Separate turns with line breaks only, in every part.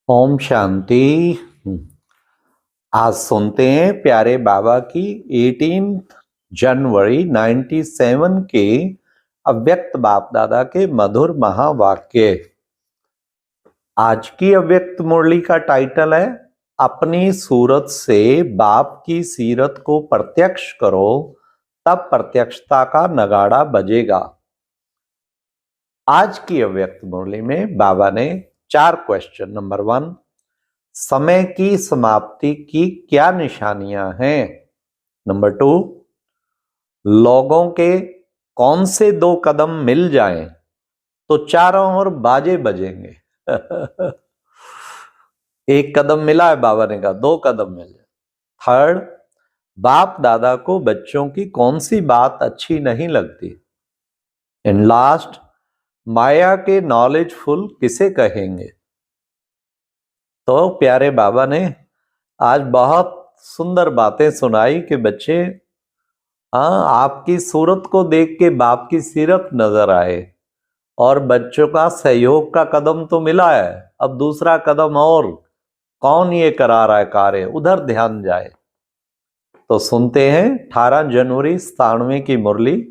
ओम शांति। आज सुनते हैं प्यारे बाबा की 18 जनवरी 97 के अव्यक्त बाप दादा के मधुर महावाक्य। आज की अव्यक्त मुरली का टाइटल है अपनी सूरत से बाप की सीरत को प्रत्यक्ष करो, तब प्रत्यक्षता का नगाड़ा बजेगा। आज की अव्यक्त मुरली में बाबा ने 4 क्वेश्चन। नंबर 1, समय की समाप्ति की क्या निशानियां हैं। नंबर 2, लोगों के कौन से 2 कदम मिल जाएं तो चारों ओर बाजे बजेंगे। एक कदम मिला है, बाबा ने कहा 2 कदम मिल जाए। थर्ड, बाप दादा को बच्चों की कौन सी बात अच्छी नहीं लगती। एंड लास्ट, माया के नॉलेजफुल किसे कहेंगे। तो प्यारे बाबा ने आज बहुत सुंदर बातें सुनाई कि बच्चे, आपकी सूरत को देख के बाप की सीरत नजर आए और बच्चों का सहयोग का कदम तो मिला है, अब दूसरा कदम और कौन ये करा रहा है कार्य, उधर ध्यान जाए। तो सुनते हैं 18 जनवरी 97 की मुरली।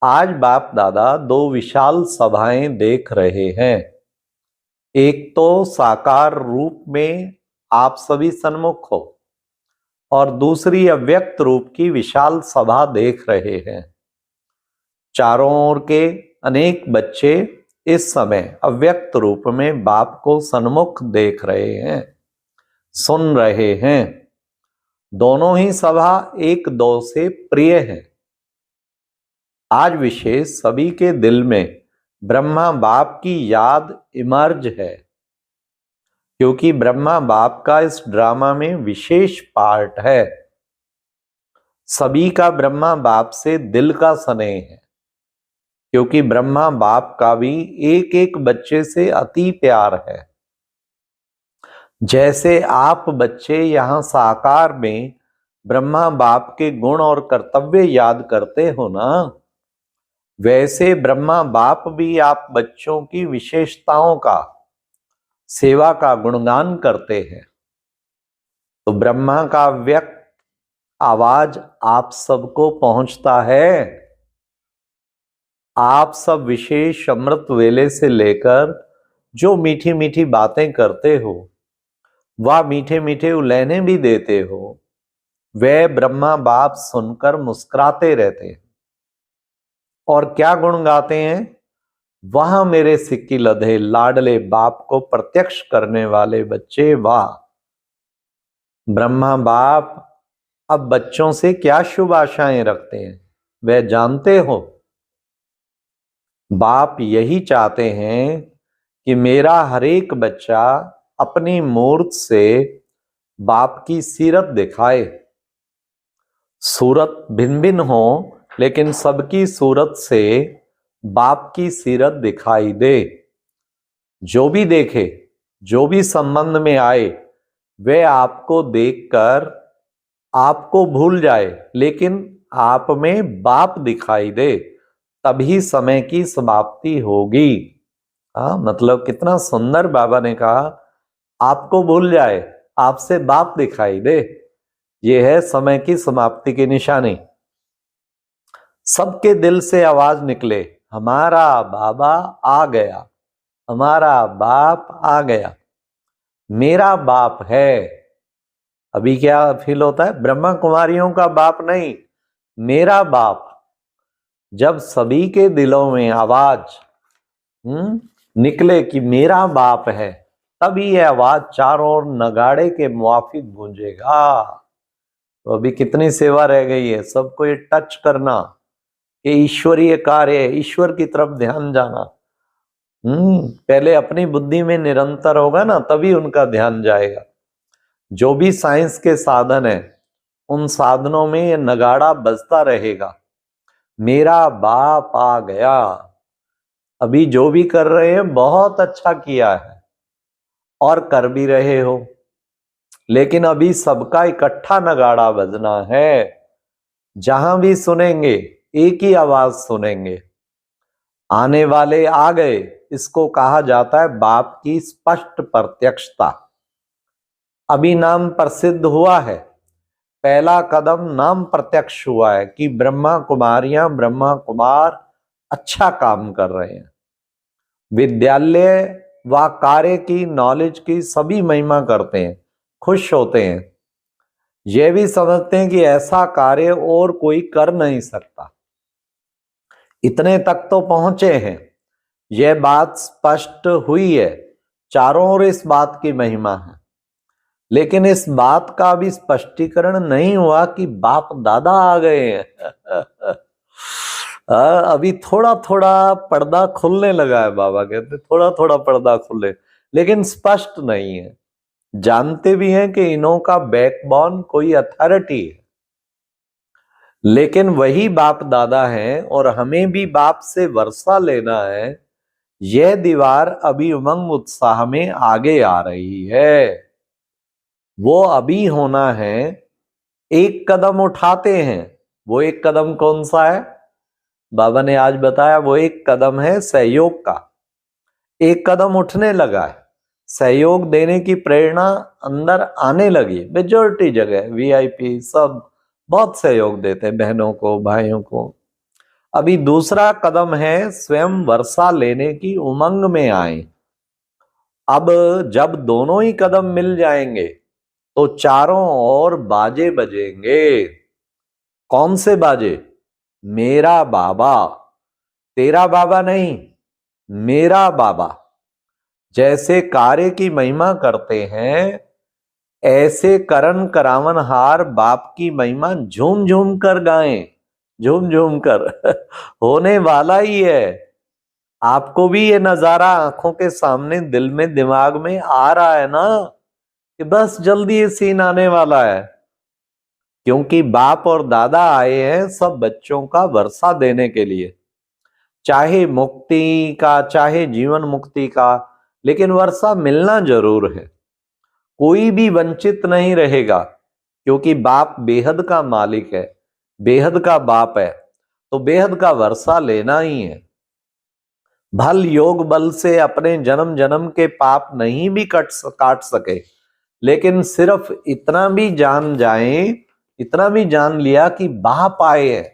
आज बाप दादा 2 विशाल सभाएं देख रहे हैं। एक तो साकार रूप में आप सभी सन्मुख हो और दूसरी अव्यक्त रूप की विशाल सभा देख रहे हैं। चारों ओर के अनेक बच्चे इस समय अव्यक्त रूप में बाप को सन्मुख देख रहे हैं, सुन रहे हैं। दोनों ही सभा एक दो से प्रिय है। आज विशेष सभी के दिल में ब्रह्मा बाप की याद इमर्ज है, क्योंकि ब्रह्मा बाप का इस ड्रामा में विशेष पार्ट है। सभी का ब्रह्मा बाप से दिल का स्नेह है, क्योंकि ब्रह्मा बाप का भी एक एक बच्चे से अति प्यार है। जैसे आप बच्चे यहाँ साकार में ब्रह्मा बाप के गुण और कर्तव्य याद करते हो ना, वैसे ब्रह्मा बाप भी आप बच्चों की विशेषताओं का, सेवा का गुणगान करते हैं। तो ब्रह्मा का व्यक्त आवाज आप सबको पहुंचता है। आप सब विशेष अमृत वेले से लेकर जो मीठी मीठी बातें करते हो, वह मीठे मीठे उलहने भी देते हो, वे ब्रह्मा बाप सुनकर मुस्कुराते रहते हैं। और क्या गुण गाते हैं, वहां मेरे सिक्की लधे लाडले बाप को प्रत्यक्ष करने वाले बच्चे, वाह। ब्रह्मा बाप अब बच्चों से क्या शुभ आशाएं रखते हैं, वे जानते हो। बाप यही चाहते हैं कि मेरा हर एक बच्चा अपनी मूर्त से बाप की सीरत दिखाए। सूरत भिन्न भिन्न हो, लेकिन सबकी सूरत से बाप की सीरत दिखाई दे। जो भी देखे, जो भी संबंध में आए, वे आपको देखकर आपको भूल जाए, लेकिन आप में बाप दिखाई दे, तभी समय की समाप्ति होगी। मतलब कितना सुंदर बाबा ने कहा, आपको भूल जाए, आपसे बाप दिखाई दे, यह है समय की समाप्ति की निशानी। सबके दिल से आवाज निकले, हमारा बाबा आ गया, हमारा बाप आ गया, मेरा बाप है। अभी क्या फील होता है, ब्रह्मा कुमारियों का बाप नहीं, मेरा बाप। जब सभी के दिलों में आवाज निकले कि मेरा बाप है, तभी यह आवाज चारों ओर नगाड़े के मुआफिक गूंजेगा। तो अभी कितनी सेवा रह गई है, सबको ये टच करना, ये ईश्वरीय कार्य है, ईश्वर की तरफ ध्यान जाना। पहले अपनी बुद्धि में निरंतर होगा ना, तभी उनका ध्यान जाएगा। जो भी साइंस के साधन है, उन साधनों में ये नगाड़ा बजता रहेगा, मेरा बाप आ गया। अभी जो भी कर रहे हैं बहुत अच्छा किया है और कर भी रहे हो, लेकिन अभी सबका इकट्ठा नगाड़ा बजना है। जहां भी सुनेंगे एक ही आवाज सुनेंगे, आने वाले आ गए, इसको कहा जाता है बाप की स्पष्ट प्रत्यक्षता। अभी नाम प्रसिद्ध हुआ है, पहला कदम नाम प्रत्यक्ष हुआ है कि ब्रह्मा कुमारियां ब्रह्मा कुमार अच्छा काम कर रहे हैं, विद्यालय व कार्य की नॉलेज की सभी महिमा करते हैं, खुश होते हैं, यह भी समझते हैं कि ऐसा कार्य और कोई कर नहीं सकता। इतने तक तो पहुंचे हैं, यह बात स्पष्ट हुई है, चारों ओर इस बात की महिमा है। लेकिन इस बात का भी स्पष्टीकरण नहीं हुआ कि बाप दादा आ गए हैं। अभी थोड़ा थोड़ा पर्दा खुलने लगा है, बाबा कहते थोड़ा थोड़ा पर्दा खुले, लेकिन स्पष्ट नहीं है। जानते भी हैं कि इन्हों का बैकबोन कोई अथॉरिटी है, लेकिन वही बाप दादा हैं और हमें भी बाप से वर्षा लेना है। यह दीवार अभी उमंग उत्साह में आगे आ रही है, वो अभी होना है। एक कदम उठाते हैं, वो एक कदम कौन सा है? बाबा ने आज बताया, वो एक कदम है सहयोग का। एक कदम उठने लगा है, सहयोग देने की प्रेरणा अंदर आने लगी। मेजॉरिटी जगह वीआईपी सब बहुत सहयोग देते हैं, बहनों को भाइयों को। अभी दूसरा कदम है स्वयं वर्षा लेने की उमंग में आए। अब जब दोनों ही कदम मिल जाएंगे तो चारों ओर बाजे बजेंगे। कौन से बाजे? मेरा बाबा, तेरा बाबा नहीं, मेरा बाबा। जैसे कार्य की महिमा करते हैं, ऐसे करन करावन हार बाप की महिमा झूम झूम कर गाएं, झूम झूम कर। होने वाला ही है। आपको भी ये नजारा आंखों के सामने दिल में दिमाग में आ रहा है ना कि बस जल्दी ये सीन आने वाला है, क्योंकि बाप और दादा आए हैं सब बच्चों का वर्षा देने के लिए, चाहे मुक्ति का चाहे जीवन मुक्ति का, लेकिन वर्षा मिलना जरूर है। कोई भी वंचित नहीं रहेगा, क्योंकि बाप बेहद का मालिक है, बेहद का बाप है, तो बेहद का वर्षा लेना ही है। भल योग बल से अपने जन्म जन्म के पाप नहीं भी काट सके, लेकिन सिर्फ इतना भी जान जाएं, इतना भी जान लिया कि बाप आए हैं,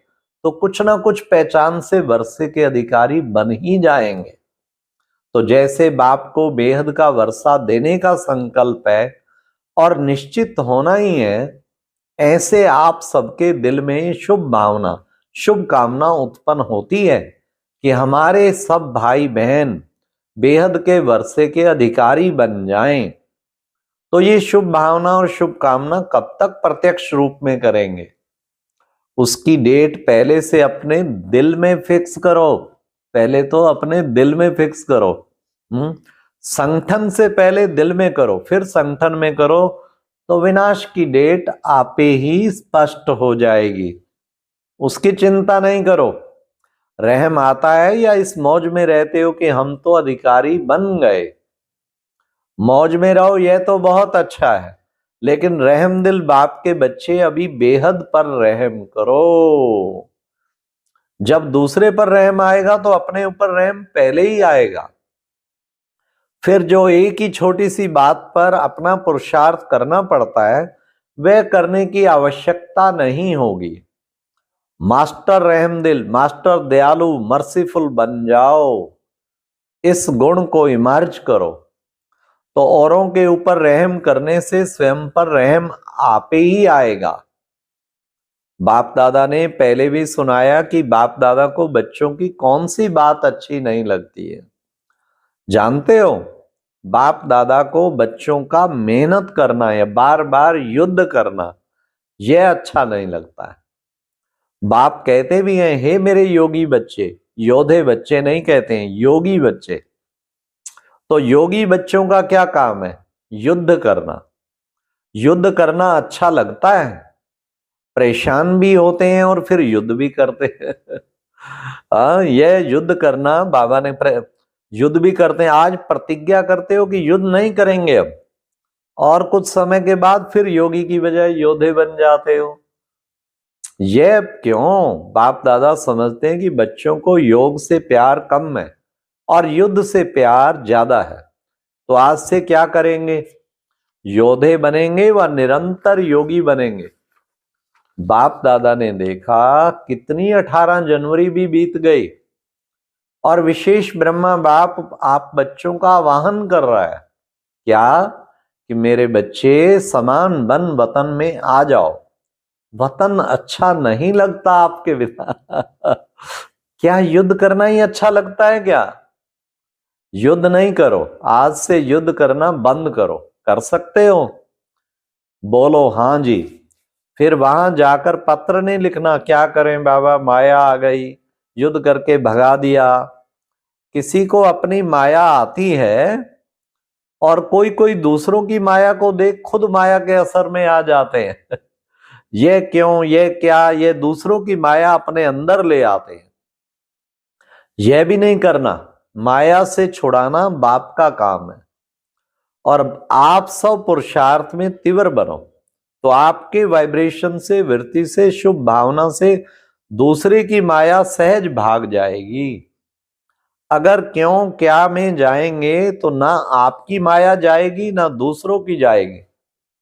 तो कुछ ना कुछ पहचान से वर्षे के अधिकारी बन ही जाएंगे। तो जैसे बाप को बेहद का वर्षा देने का संकल्प है और निश्चित होना ही है, ऐसे आप सबके दिल में शुभ भावना शुभ कामना उत्पन्न होती है कि हमारे सब भाई बहन बेहद के वर्षे के अधिकारी बन जाएं। तो ये शुभ भावना और शुभ कामना कब तक प्रत्यक्ष रूप में करेंगे? उसकी डेट पहले से अपने दिल में फिक्स करो। पहले तो अपने दिल में फिक्स करो। संगठन से पहले दिल में करो, फिर संगठन में करो, तो विनाश की डेट आपे ही स्पष्ट हो जाएगी। उसकी चिंता नहीं करो। रहम आता है या इस मौज में रहते हो कि हम तो अधिकारी बन गए? मौज में रहो, यह तो बहुत अच्छा है, लेकिन रहम दिल बाप के बच्चे अभी बेहद पर रहम करो। जब दूसरे पर रहम आएगा तो अपने ऊपर रहम पहले ही आएगा। फिर जो एक ही छोटी सी बात पर अपना पुरुषार्थ करना पड़ता है, वह करने की आवश्यकता नहीं होगी। मास्टर रहम दिल, मास्टर दयालु, मर्सीफुल बन जाओ। इस गुण को इमर्ज करो, तो औरों के ऊपर रहम करने से स्वयं पर रहम आपे ही आएगा। बाप दादा ने पहले भी सुनाया कि बाप दादा को बच्चों की कौन सी बात अच्छी नहीं लगती है। जानते हो, बाप दादा को बच्चों का मेहनत करना या बार बार युद्ध करना यह अच्छा नहीं लगता है। बाप कहते भी हैं, हे मेरे योगी बच्चे, योधे बच्चे नहीं कहते हैं, योगी बच्चे। तो योगी बच्चों का क्या काम है? युद्ध करना। युद्ध करना अच्छा लगता है, परेशान भी होते हैं और फिर युद्ध भी करते हैं। यह युद्ध करना, बाबा ने युद्ध भी करते हैं। आज प्रतिज्ञा करते हो कि युद्ध नहीं करेंगे अब, और कुछ समय के बाद फिर योगी की बजाय योद्धे बन जाते हो। यह क्यों? बाप दादा समझते हैं कि बच्चों को योग से प्यार कम है, और युद्ध से प्यार ज्यादा है। तो आज से क्या करेंगे? योद्धे बनेंगे व निरंतर योगी बनेंगे। बाप दादा ने देखा कितनी 18 जनवरी भी बीत गई और विशेष ब्रह्मा बाप आप बच्चों का आवाहन कर रहा है। क्या? कि मेरे बच्चे समान बन वतन में आ जाओ। वतन अच्छा नहीं लगता आपके बिना। क्या युद्ध करना ही अच्छा लगता है क्या? युद्ध नहीं करो, आज से युद्ध करना बंद करो। कर सकते हो? बोलो हाँ जी। फिर वहां जाकर पत्र नहीं लिखना, क्या करें बाबा, माया आ गई, युद्ध करके भगा दिया। किसी को अपनी माया आती है और कोई कोई दूसरों की माया को देख खुद माया के असर में आ जाते हैं। ये क्यों, ये क्या, ये दूसरों की माया अपने अंदर ले आते हैं। यह भी नहीं करना। माया से छुड़ाना बाप का काम है। और आप सब पुरुषार्थ में तीव्र बनो तो आपके वाइब्रेशन से, वृत्ति से, शुभ भावना से दूसरे की माया सहज भाग जाएगी। अगर क्यों क्या में जाएंगे तो ना आपकी माया जाएगी ना दूसरों की जाएगी।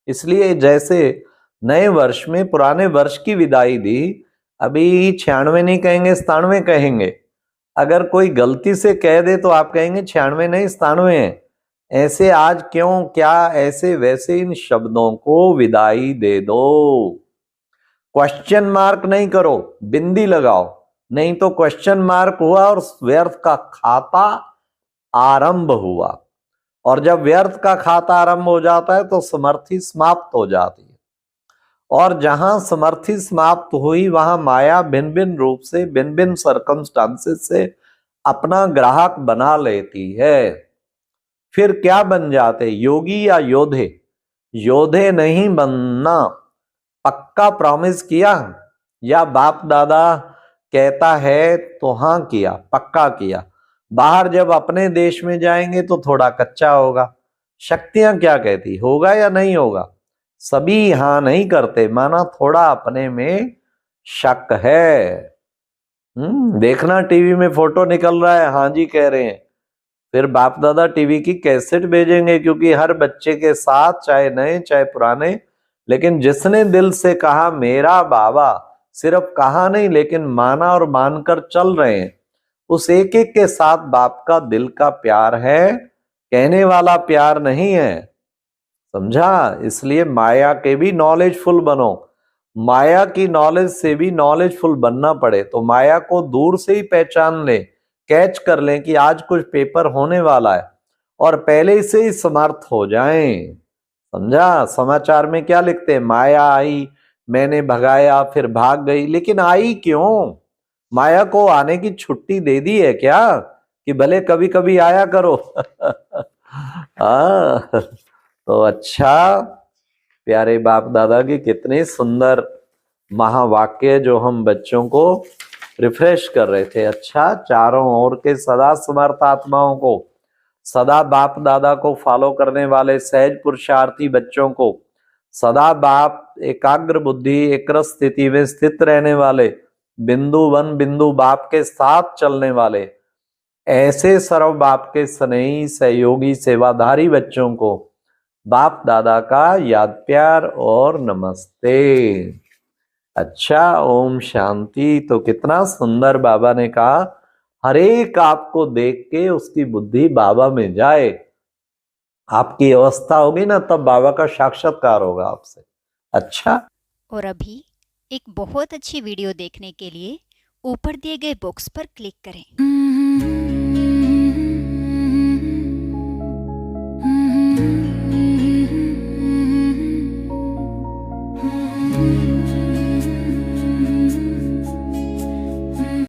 इसलिए जैसे नए वर्ष में पुराने वर्ष की विदाई दी, अभी 96 नहीं कहेंगे, 97 कहेंगे। अगर कोई गलती से कह दे तो आप कहेंगे 96 नहीं 97 है। ऐसे आज क्यों क्या ऐसे वैसे इन शब्दों को विदाई दे दो। क्वेश्चन मार्क नहीं करो, बिंदी लगाओ, नहीं तो क्वेश्चन मार्क हुआ और व्यर्थ का खाता आरंभ हुआ। और जब व्यर्थ का खाता आरंभ हो जाता है तो समर्थी समाप्त हो जाती है। और जहां समर्थी समाप्त हुई वहां माया भिन्न भिन्न रूप से, भिन्न भिन्न सर्कमस्टांसेस से अपना ग्राहक बना लेती है। फिर क्या बन जाते? योगी या योद्धे? योद्धे नहीं बनना। पक्का प्रॉमिस किया या बाप दादा कहता है तो हाँ किया, पक्का किया। बाहर जब अपने देश में जाएंगे तो थोड़ा कच्चा होगा। शक्तियां क्या कहती, होगा या नहीं होगा? सभी हाँ नहीं करते, माना थोड़ा अपने में शक है। देखना टीवी में फोटो निकल रहा है, हाँ जी कह रहे हैं। फिर बाप दादा टीवी की कैसेट भेजेंगे, क्योंकि हर बच्चे के साथ, चाहे नए चाहे पुराने, लेकिन जिसने दिल से कहा मेरा बाबा, सिर्फ कहा नहीं लेकिन माना और मानकर चल रहे हैं, उस एक एक के साथ बाप का दिल का प्यार है, कहने वाला प्यार नहीं है। समझा? इसलिए माया के भी नॉलेजफुल बनो। माया की नॉलेज से भी नॉलेजफुल बनना पड़े तो माया को दूर से ही पहचान ले, कैच कर लें कि आज कुछ पेपर होने वाला है और पहले से ही समर्थ हो जाएं। समझा? समाचार में क्या लिखते हैं? माया आई, मैंने भगाया, फिर भाग गई। लेकिन आई क्यों? माया को आने की छुट्टी दे दी है क्या कि भले कभी कभी आया करो? तो अच्छा, प्यारे बाप दादा की कितने सुंदर महावाक्य जो हम बच्चों को रिफ्रेश कर रहे थे। अच्छा, चारों ओर के सदा समर्थ आत्माओं को, सदा बाप दादा को फॉलो करने वाले सहज पुरुषार्थी बच्चों को, सदा बाप एकाग्र बुद्धि एकाग्र स्थिति में स्थित रहने वाले, बिंदु वन बिंदु बाप के साथ चलने वाले, ऐसे सर्व बाप के स्नेही सहयोगी सेवाधारी बच्चों को बाप दादा का याद प्यार और नमस्ते। अच्छा, ओम शांति। तो कितना सुंदर बाबा ने कहा, हर एक आपको देख के उसकी बुद्धि बाबा में जाए। आपकी अवस्था होगी ना तब बाबा का साक्षात्कार होगा आपसे। अच्छा,
और अभी एक बहुत अच्छी वीडियो देखने के लिए ऊपर दिए गए बॉक्स पर क्लिक करें।